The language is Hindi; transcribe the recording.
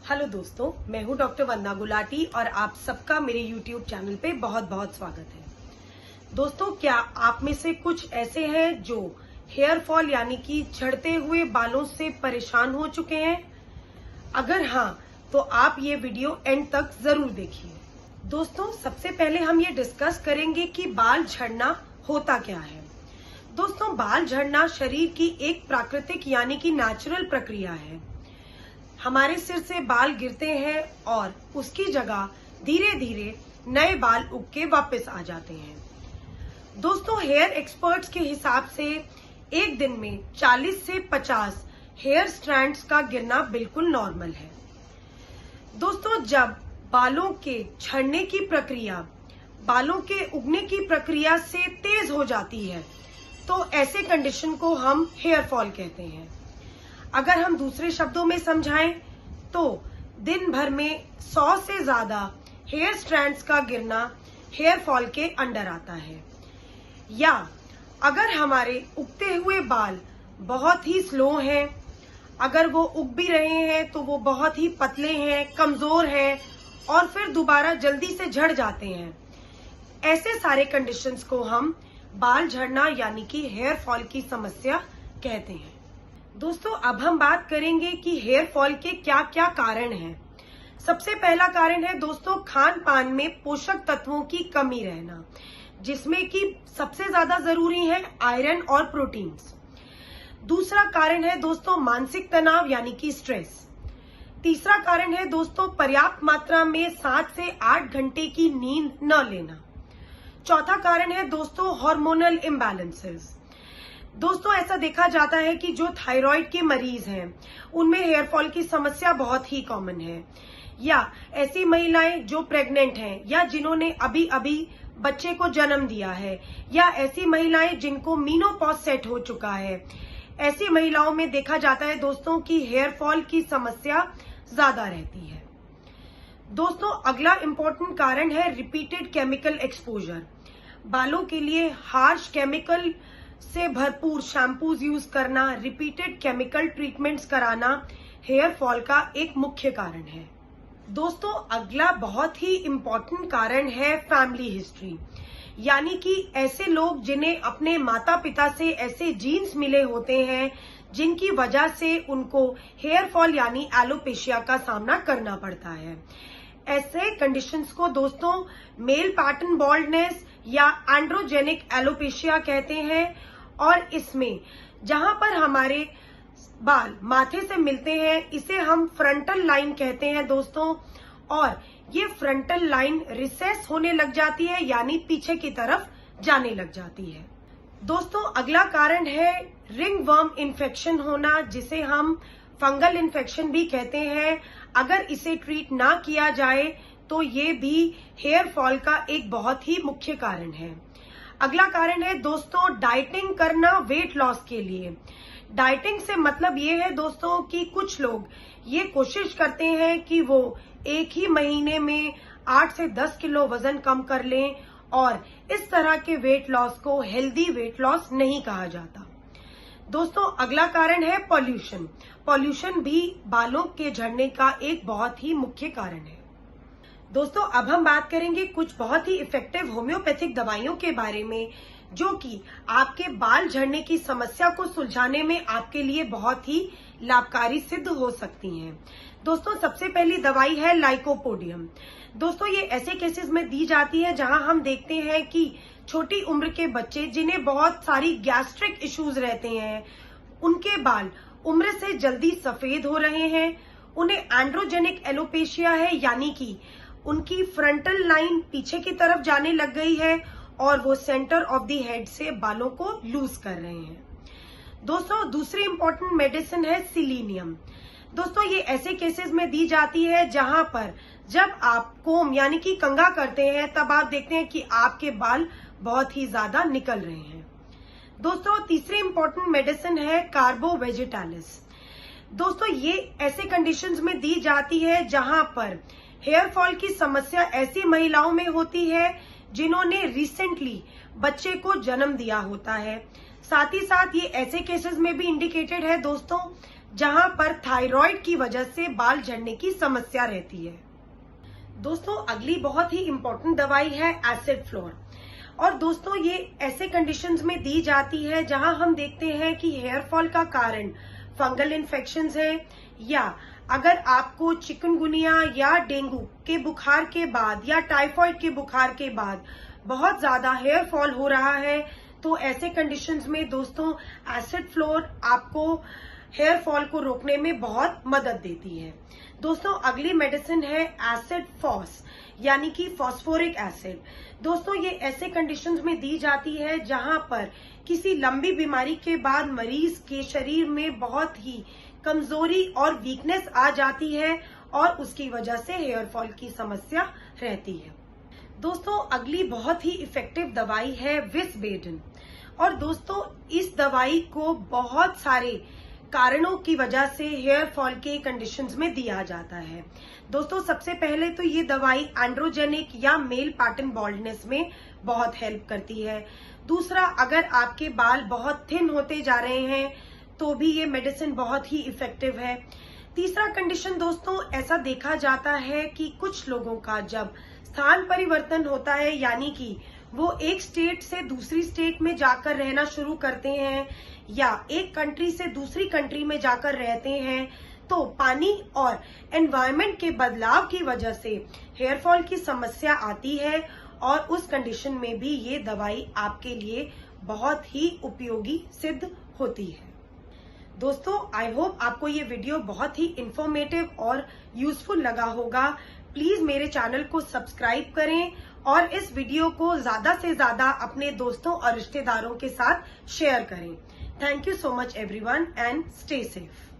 हेलो दोस्तों, मैं हूं डॉक्टर वंदना गुलाटी और आप सबका मेरे YouTube चैनल पे बहुत बहुत स्वागत है। दोस्तों, क्या आप में से कुछ ऐसे हैं जो हेयर फॉल यानी कि झड़ते हुए बालों से परेशान हो चुके हैं? अगर हाँ, तो आप ये वीडियो एंड तक जरूर देखिए। दोस्तों, सबसे पहले हम ये डिस्कस करेंगे कि बाल झड़ना होता क्या है। दोस्तों, बाल झड़ना शरीर की एक प्राकृतिक यानी कि नेचुरल प्रक्रिया है। हमारे सिर से बाल गिरते हैं और उसकी जगह धीरे धीरे नए बाल उग के वापस आ जाते हैं। दोस्तों, हेयर एक्सपर्ट्स के हिसाब से एक दिन में 40 से 50 हेयर स्ट्रैंड्स का गिरना बिल्कुल नॉर्मल है। दोस्तों, जब बालों के झड़ने की प्रक्रिया बालों के उगने की प्रक्रिया से तेज हो जाती है तो ऐसे कंडीशन को हम हेयर फॉल कहते हैं। अगर हम दूसरे शब्दों में समझाएं तो दिन भर में 100 से ज्यादा हेयर स्ट्रैंड्स का गिरना हेयर फॉल के अंडर आता है। या अगर हमारे उगते हुए बाल बहुत ही स्लो हैं, अगर वो उग भी रहे हैं तो वो बहुत ही पतले हैं, कमजोर हैं और फिर दोबारा जल्दी से झड़ जाते हैं, ऐसे सारे कंडीशंस को हम बाल झड़ना यानी कि हेयर फॉल की समस्या कहते हैं। दोस्तों, अब हम बात करेंगे कि हेयर फॉल के क्या क्या कारण हैं। सबसे पहला कारण है दोस्तों खान पान में पोषक तत्वों की कमी रहना, जिसमें कि सबसे ज्यादा जरूरी है आयरन और प्रोटीन्स। दूसरा कारण है दोस्तों मानसिक तनाव यानी कि स्ट्रेस। तीसरा कारण है दोस्तों पर्याप्त मात्रा में 7 से 8 घंटे की नींद न लेना। चौथा कारण है दोस्तों हार्मोनल इम्बैलेंसेस। दोस्तों, ऐसा देखा जाता है कि जो थायराइड के मरीज हैं उनमें हेयर फॉल की समस्या बहुत ही कॉमन है। या ऐसी महिलाएं जो प्रेग्नेंट हैं या जिन्होंने अभी अभी बच्चे को जन्म दिया है या ऐसी महिलाएं जिनको मीनोपॉज सेट हो चुका है, ऐसी महिलाओं में देखा जाता है दोस्तों कि हेयर फॉल की समस्या ज्यादा रहती है। दोस्तों, अगला इम्पोर्टेंट कारण है रिपीटेड केमिकल एक्सपोजर। बालों के लिए हार्श केमिकल से भरपूर शैम्पूज यूज करना, रिपीटेड केमिकल ट्रीटमेंट्स कराना हेयर फॉल का एक मुख्य कारण है। दोस्तों, अगला बहुत ही इम्पोर्टेंट कारण है फैमिली हिस्ट्री, यानी कि ऐसे लोग जिन्हें अपने माता पिता से ऐसे जीन्स मिले होते हैं जिनकी वजह से उनको हेयर फॉल यानी एलोपेशिया का सामना करना पड़ता है। ऐसे कंडीशंस को दोस्तों मेल पैटर्न बॉल्डनेस या एंड्रोजेनिक एलोपेशिया कहते हैं। और इसमें जहां पर हमारे बाल माथे से मिलते हैं इसे हम फ्रंटल लाइन कहते हैं दोस्तों, और ये फ्रंटल लाइन रिसेस होने लग जाती है यानी पीछे की तरफ जाने लग जाती है। दोस्तों, अगला कारण है रिंग वर्म इन्फेक्शन होना, जिसे हम फंगल इन्फेक्शन भी कहते हैं। अगर इसे ट्रीट ना किया जाए तो ये भी हेयर फॉल का एक बहुत ही मुख्य कारण है। अगला कारण है दोस्तों डाइटिंग करना वेट लॉस के लिए। डाइटिंग से मतलब ये है दोस्तों कि कुछ लोग ये कोशिश करते हैं कि वो एक ही महीने में 8 से 10 किलो वजन कम कर लें, और इस तरह के वेट लॉस को हेल्दी वेट लॉस नहीं कहा जाता। दोस्तों, अगला कारण है पॉल्यूशन। पॉल्यूशन भी बालों के झड़ने का एक बहुत ही मुख्य कारण है। दोस्तों, अब हम बात करेंगे कुछ बहुत ही इफेक्टिव होम्योपैथिक दवाइयों के बारे में जो कि आपके बाल झड़ने की समस्या को सुलझाने में आपके लिए बहुत ही लाभकारी सिद्ध हो सकती हैं। दोस्तों, सबसे पहली दवाई है लाइकोपोडियम। दोस्तों, ये ऐसे केसेस में दी जाती है जहां हम देखते हैं कि छोटी उम्र के बच्चे जिन्हें बहुत सारी गैस्ट्रिक इश्यूज रहते हैं, उनके बाल उम्र से जल्दी सफेद हो रहे हैं, उन्हें एंड्रोजेनिक एलोपेशिया है यानी कि उनकी फ्रंटल लाइन पीछे की तरफ जाने लग गई है और वो सेंटर ऑफ द हेड से बालों को लूज कर रहे हैं। दोस्तों, दूसरी इंपॉर्टेंट मेडिसिन है सिलीनियम। दोस्तों, ये ऐसे केसेस में दी जाती है जहां पर जब आप कोम यानी कि कंघा करते हैं तब आप देखते हैं कि आपके बाल बहुत ही ज्यादा निकल रहे हैं। दोस्तों, तीसरी इंपॉर्टेंट मेडिसिन है कार्बो वेजिटालिस। दोस्तों, ये ऐसे कंडीशंस में दी जाती है जहां पर हेयर फॉल की समस्या ऐसी महिलाओं में होती है जिन्होंने रिसेंटली बच्चे को जन्म दिया होता है। साथ ही साथ ये ऐसे केसेस में भी इंडिकेटेड है दोस्तों जहां पर थायराइड की वजह से बाल झड़ने की समस्या रहती है। दोस्तों अगली बहुत ही इंपॉर्टेंट दवाई है एसिड फ्लोर। और दोस्तों ये ऐसे कंडीशंस में दी जाती है जहां हम देखते हैं कि हेयर फॉल का कारण फंगल इन्फेक्शंस है, या अगर आपको चिकनगुनिया या डेंगू के बुखार के बाद या टाइफाइड के बुखार के बाद बहुत ज्यादा हेयर फॉल हो रहा है, तो ऐसे कंडीशंस में दोस्तों एसिड फ्लोर आपको हेयर फॉल को रोकने में बहुत मदद देती है। दोस्तों अगली मेडिसिन है एसिड फॉस यानी कि फॉस्फोरिक एसिड। दोस्तों ये ऐसे कंडीशंस में दी जाती है जहां पर किसी लंबी बीमारी के बाद मरीज के शरीर में बहुत ही कमजोरी और वीकनेस आ जाती है और उसकी वजह से हेयर फॉल की समस्या रहती है। दोस्तों अगली बहुत ही इफेक्टिव दवाई है विस्बेडिन। और दोस्तों इस दवाई को बहुत सारे कारणों की वजह से हेयर फॉल के कंडीशंस में दिया जाता है। दोस्तों सबसे पहले तो ये दवाई एंड्रोजेनिक या मेल पैटर्न बॉल्डनेस में बहुत हेल्प करती है। दूसरा, अगर आपके बाल बहुत थिन होते जा रहे हैं तो भी ये मेडिसिन बहुत ही इफेक्टिव है। तीसरा कंडीशन दोस्तों ऐसा देखा जाता है कि कुछ लोगों का जब स्थान परिवर्तन होता है, यानी कि वो एक स्टेट से दूसरी स्टेट में जाकर रहना शुरू करते हैं या एक कंट्री से दूसरी कंट्री में जाकर रहते हैं, तो पानी और एनवायरनमेंट के बदलाव की वजह से हेयर फॉल की समस्या आती है और उस कंडीशन में भी ये दवाई आपके लिए बहुत ही उपयोगी सिद्ध होती है। दोस्तों आई होप आपको ये वीडियो बहुत ही इंफॉर्मेटिव और यूजफुल लगा होगा। प्लीज मेरे चैनल को सब्सक्राइब करें और इस वीडियो को ज्यादा से ज्यादा अपने दोस्तों और रिश्तेदारों के साथ शेयर करें। Thank you so much everyone and stay safe.